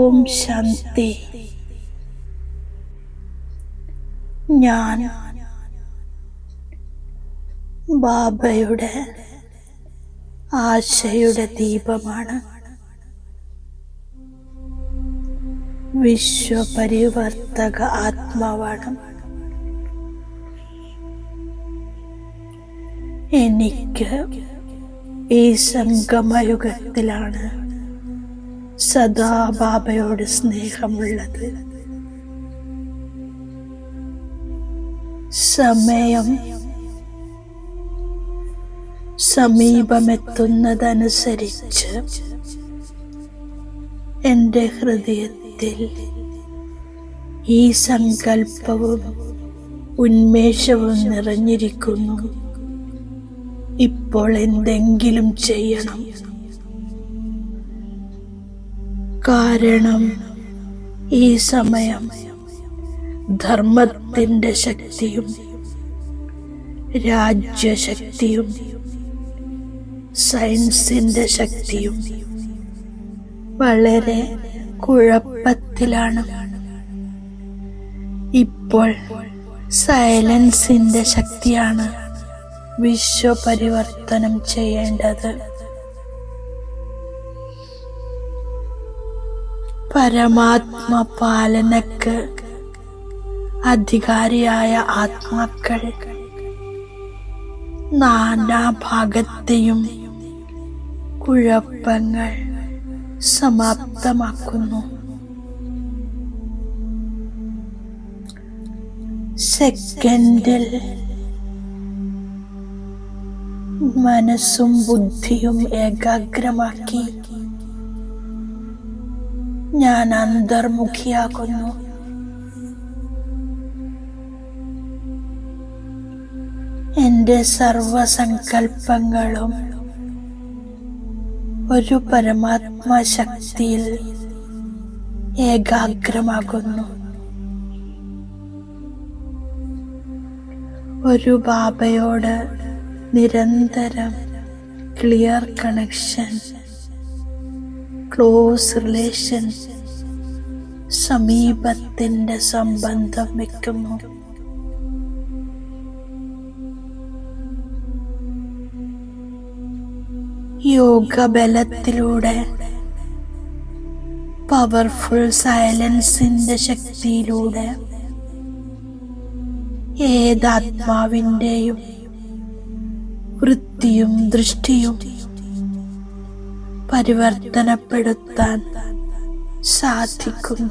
ഓം ശാന്തി. ഞാൻ ബാബയുടെ ആശയുടെ ദീപമാണ്. വിശ്വപരിവർത്തക ആത്മാവാണ്. എനിക്ക് ഈ സംഗമയുഗത്തിലാണ് സദാ ബാബയോട് സ്നേഹമുള്ളത്. സമയം സമീപമെത്തുന്നതനുസരിച്ച് എൻ്റെ ഹൃദയത്തിൽ ഈ സങ്കല്പവും ഉന്മേഷവും നിറഞ്ഞിരിക്കുന്നു. ഇപ്പോൾ എന്തെങ്കിലും ചെയ്യണം. കാരണം ഈ സമയം ധർമ്മത്തിൻ്റെ ശക്തിയും രാജ്യശക്തിയും സയൻസിൻ്റെ ശക്തിയും വളരെ കുഴപ്പത്തിലാണ്. ഇപ്പോൾ സൈലൻസിൻ്റെ ശക്തിയാണ് വിശ്വപരിവർത്തനം ചെയ്യേണ്ടത്. പരമാത്മ പാലനക്ക് അധികാരിയായ ആത്മാക്കൾ നാനാഭാഗത്തെയും കുഴപ്പങ്ങൾ സമാപ്തമാക്കുന്നു. സെക്കൻഡിൽ മനസ്സും ബുദ്ധിയും ഏകാഗ്രമാക്കി ഞാൻ അന്തർമുഖിയാകുന്നു. എൻ്റെ സർവസങ്കൽപ്പങ്ങളും ഒരു പരമാത്മാ ശക്തിയിൽ ഏകാഗ്രമാകുന്നു. ഒരു ബാബയോട് നിരന്തരം ക്ലിയർ കണക്ഷൻ, ക്ലോസ് റിലേഷൻ, സമീപത്തിൻ്റെ സംബന്ധം വെക്കുന്നു. യോഗബലത്തിലൂടെ പവർഫുൾ സൈലൻസിന്റെ ശക്തിയിലൂടെ ഏതാത്മാവിൻ്റെയും വൃത്തിയും ദൃഷ്ടിയും പരിവർത്തനപ്പെടുത്താൻ സാധിക്കും.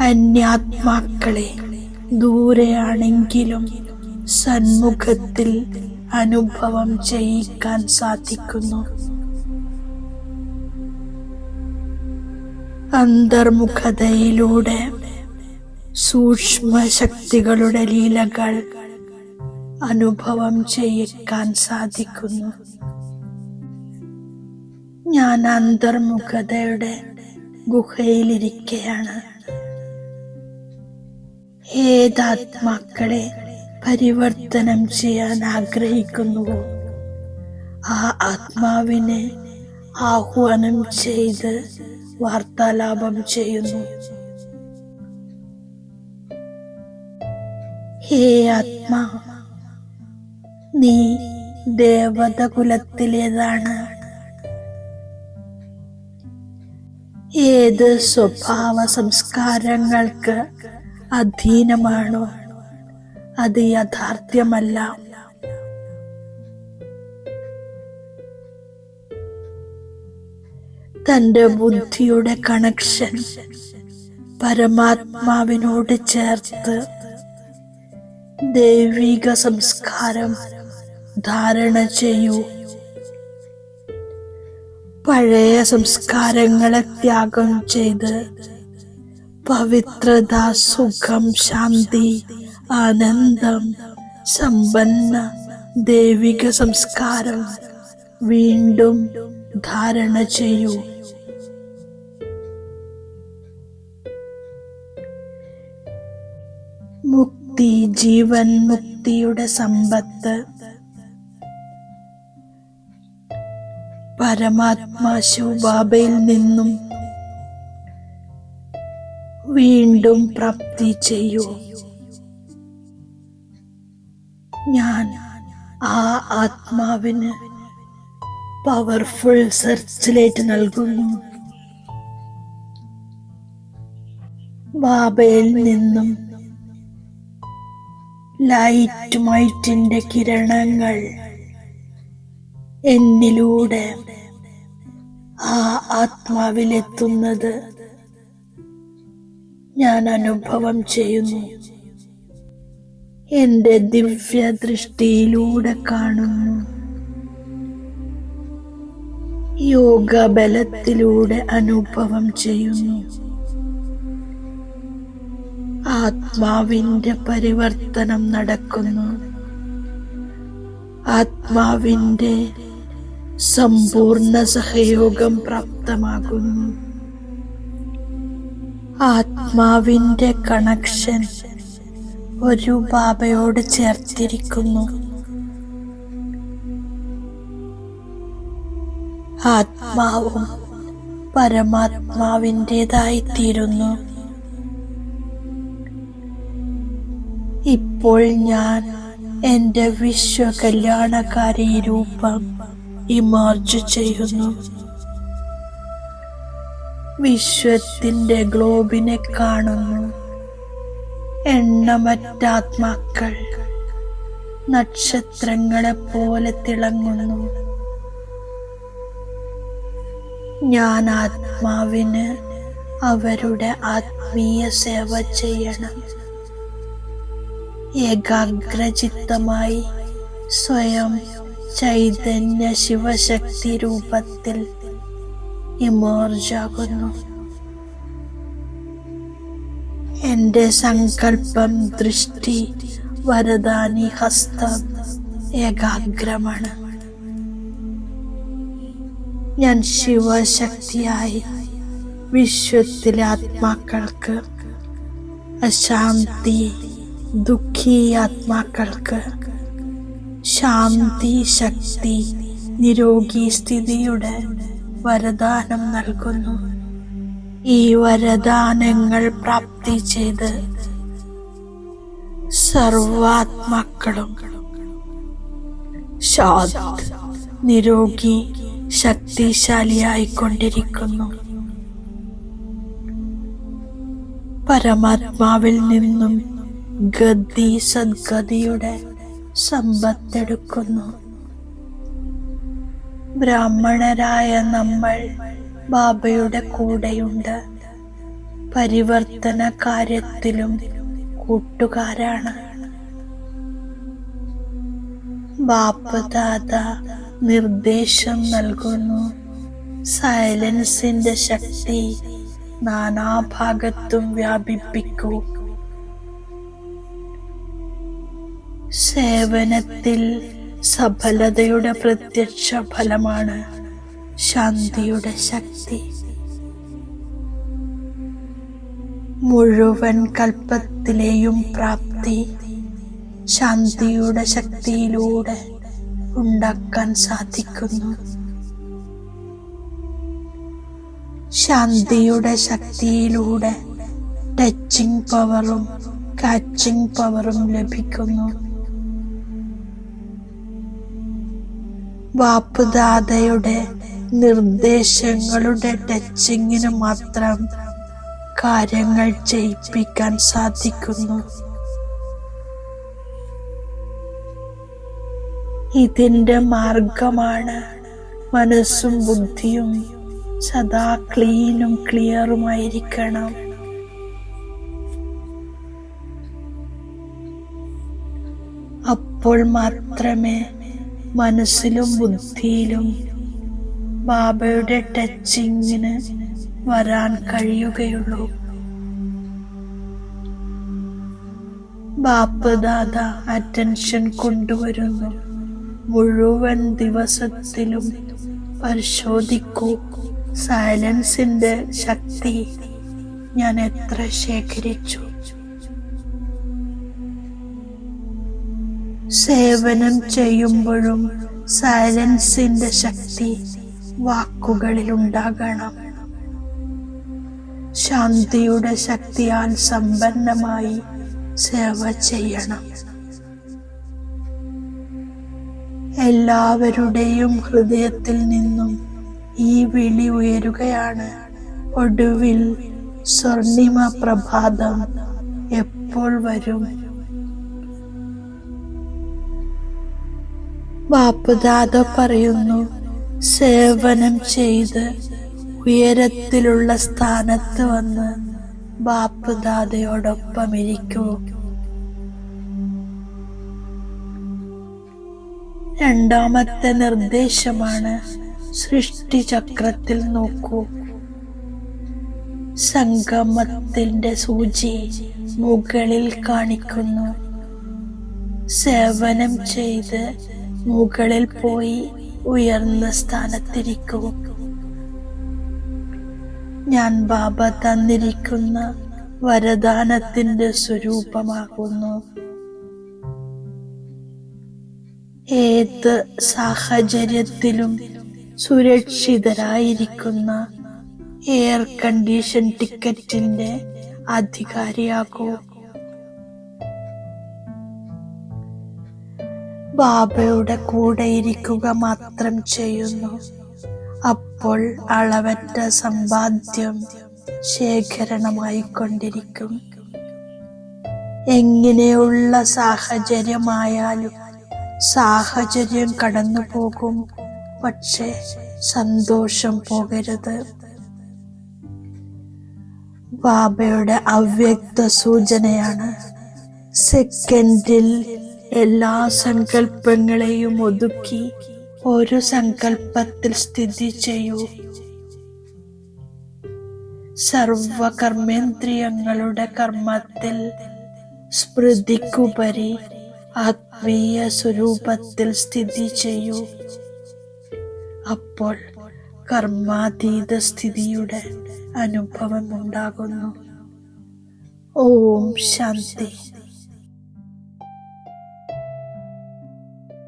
അന്യാത്മാക്കളെ ദൂരെയാണെങ്കിലും സന്മുഖത്തിൽ അനുഭവം ചെയ്യിക്കാൻ സാധിക്കുന്നു. അന്തർമുഖതയിലൂടെ സൂക്ഷ്മ ശക്തികളുടെ ലീലകൾ അനുഭവം ചെയ്യിക്കാൻ സാധിക്കുന്നു. ഞാൻ അന്തർമുഖതയുടെ ഗുഹയിലിരിക്കുകയാണ്. ഏതാത്മാക്കളെ പരിവർത്തനം ചെയ്യാൻ ആഗ്രഹിക്കുന്നുവോ ആ ആത്മാവിനെ ആഹ്വാനം ചെയ്ത് വാർത്താലാപം ചെയ്യുന്നു. ഹേ ആത്മാ, നീ ദേവത കുലത്തിലേതാണ്? ഏത് സ്വഭാവ സംസ്കാരങ്ങൾക്ക് അധീനമാണോ അത് യാഥാർത്ഥ്യമല്ല. തന്റെ ബുദ്ധിയുടെ കണക്ഷൻ പരമാത്മാവിനോട് ചേർത്ത് ദൈവിക സംസ്കാരം ധാരണ ചെയ്യൂ. പഴയ സംസ്കാരങ്ങളെ ത്യാഗം ചെയ്ത് പവിത്രത, സുഖം, ശാന്തി, ആനന്ദം, സമ്പന്ന ദൈവിക സംസ്കാരം വീണ്ടും ധാരണ ചെയ്യൂ. മുക്തി, ജീവൻ മുക്തിയുടെ സമ്പത്ത് പരമാത്മാ ശിവബാബയിൽ നിന്നും വീണ്ടും പ്രാപ്തി ചെയ്യൂ. ഞാൻ ആ ആത്മാവിന് പവർഫുൾ സെർച്ച് നൽകുന്നു. ബാബയിൽ നിന്നും ലൈറ്റ് മൈറ്റിന്റെ കിരണങ്ങൾ എന്നിലൂടെ ആ ആത്മാവിലെത്തുന്നത് ഞാൻ അനുഭവം ചെയ്യുന്നു. എന്റെ ദിവ്യ ദൃഷ്ടിയിലൂടെ കാണുന്നു. യോഗബലത്തിലൂടെ അനുഭവം ചെയ്യുന്നു. ആത്മാവിന്റെ പരിവർത്തനം നടക്കുന്നു. ആത്മാവിന്റെ സമ്പൂർണ്ണ സഹയോഗം പ്രാപ്തമാകുന്നു. ആത്മാവിന്റെ കണക്ഷൻ ഒരു ബാബയോട് ചേർത്തിരിക്കുന്നു. ആത്മാവും പരമാത്മാവിൻ്റെതായിത്തീരുന്നു. ഇപ്പോൾ ഞാൻ എന്റെ വിശ്വകല്യാണകാരി രൂപം ഇമർജ് ചെയ്യുന്നു. വിശ്വത്തിന്റെ ഗ്ലോബിനെ കാണുന്നു. എണ്ണമറ്റ ആത്മാക്കൾ നക്ഷത്രങ്ങളെ പോലെ തിളങ്ങുന്നു. ഞാൻ ആത്മാവിന് അവരുടെ ആത്മീയ സേവ ചെയ്യണം. ഏകാഗ്രചിത്തമായി സ്വയം ചൈതന്യ ശിവശക്തി രൂപത്തിൽ ഇമർജാകുന്നു. എന്റെ സങ്കല്പം, ദൃഷ്ടി, വരദാനി ഹസ്തം ഏകാഗ്രമാണ്. ഞാൻ ശിവശക്തിയായി വിശ്വത്തിലെ ആത്മാക്കൾക്ക് അശാന്തി, ദുഃഖി ആത്മാക്കൾക്ക് ശാന്തി, ശക്തി, നിരോഗി സ്ഥിതിയുടെ വരദാനം നൽകുന്നു. ഈ വരദാനങ്ങൾ പ്രാപ്തി ചെയ്ത് സർവാത്മാക്കളും ശാന്ത, നിരോഗി, ശക്തിശാലിയായിക്കൊണ്ടിരിക്കുന്നു. പരമാത്മാവിൽ നിന്നും ഗതി, സദ്ഗതിയുടെ സമ്പത്തെടുക്കുന്നു. ബ്രാഹ്മണരായ നമ്മൾ ബാബയുടെ കൂടെയുണ്ട്. പരിവർത്തന കാര്യത്തിലും കൂട്ടുകാരാണ്. ബാപ്പദാദ നിർദ്ദേശം നൽകുന്നു. സൈലൻസിന്റെ ശക്തി നാനാഭാഗത്തും വ്യാപിപ്പിക്കൂ. സേവനത്തിൽ സഫലതയുടെ പ്രത്യക്ഷ ഫലമാണ് ശാന്തിയുടെ ശക്തി. മുഴുവൻ കൽപ്പത്തിലെയും പ്രാപ്തി ശാന്തിയുടെ ശക്തിയിലൂടെ ഉണ്ടാക്കാൻ സാധിക്കുന്നു. ശാന്തിയുടെ ശക്തിയിലൂടെ ടച്ചിങ് പവറും കാച്ചിങ് പവറും ലഭിക്കുന്നു. ബാപ്പുദാദയുടെ നിർദ്ദേശങ്ങളുടെ ടച്ചിങ്ങിന് മാത്രം കാര്യങ്ങൾ ചെയ്യിപ്പിക്കാൻ സാധിക്കുന്നു. ഇതിന്റെ മാർഗമാണ് മനസ്സും ബുദ്ധിയും സദാ ക്ലീനും ക്ലിയറുമായിരിക്കണം. അപ്പോൾ മാത്രമേ മനസ്സിലും ബുദ്ധിയിലും ബാബയുടെ ടച്ചിങ്ങിന് വരാൻ കഴിയുകയുള്ളൂ. ബാപ്പദാദ അറ്റൻഷൻ കൊണ്ടുവരുന്നു. മുഴുവൻ ദിവസത്തിലും പരിശോധിക്കൂ, സൈലൻസിന്റെ ശക്തി ഞാൻ എത്ര ശേഖരിച്ചു. സേവനം ചെയ്യുമ്പോഴും സൈലൻസിന്റെ ശക്തി വാക്കുകളിലുണ്ടാകണം. ശാന്തിയുടെ ശക്തിയാൽ സമ്പന്നമായി സേവ ചെയ്യണം. എല്ലാവരുടെയും ഹൃദയത്തിൽ നിന്നും ഈ വിളി ഉയരുകയാണ്. ഒടുവിൽ സ്വർണിമ പ്രഭാതം എപ്പോൾ വരും? ബാപ്പുദാദ പറയുന്നു, സേവനം ചെയ്ത് ഉയരത്തിലുള്ള സ്ഥാനത്ത് വന്ന് ബാപ്പുദാദയോടൊപ്പം ഇരിക്കൂ. രണ്ടാമത്തെ നിർദ്ദേശമാണ് സൃഷ്ടിചക്രത്തിൽ നോക്കൂ. സംഗമത്തിന്റെ സൂചി മുകളിൽ കാണിക്കുന്നു. സേവനം ചെയ്ത് മുകളിൽ പോയി ഉയർന്ന സ്ഥാനത്തിരിക്കൂ. ഞാൻ ബാബ തന്നിരിക്കുന്ന വരദാനത്തിന്റെ സ്വരൂപമാകുന്നു. ഏത് സാഹചര്യത്തിലും സുരക്ഷിതരായിരിക്കുന്ന എയർ കണ്ടീഷൻ ടിക്കറ്റിന്റെ അധികാരിയാകൂ. ബാബയുടെ കൂടെ ഇരിക്കുക മാത്രം ചെയ്യുന്നു. അപ്പോൾ അളവറ്റ സമ്പാദ്യം ശേഖരണമായിക്കൊണ്ടിരിക്കും. എങ്ങനെയുള്ള സാഹചര്യമായാലും സാഹചര്യം കടന്നു പോകും, പക്ഷേ സന്തോഷം പോകരുത്. ബാബയുടെ അവ്യക്ത സൂചനയാണ്. സെക്കൻഡിൽ എല്ലാ സങ്കല്പങ്ങളെയും ഒതുക്കി ഒരു സങ്കല്പത്തിൽ സ്ഥിതി ചെയ്യൂ. സർവകർമ്മേന്ദ്രിയങ്ങളുടെ കർമ്മത്തിൽ സ്മൃതിക്കുപരി ആത്മീയ സ്വരൂപത്തിൽ സ്ഥിതി ചെയ്യൂ. അപ്പോൾ കർമാതീത സ്ഥിതിയുടെ അനുഭവം ഉണ്ടാകുന്നു. ഓം ശാന്തി.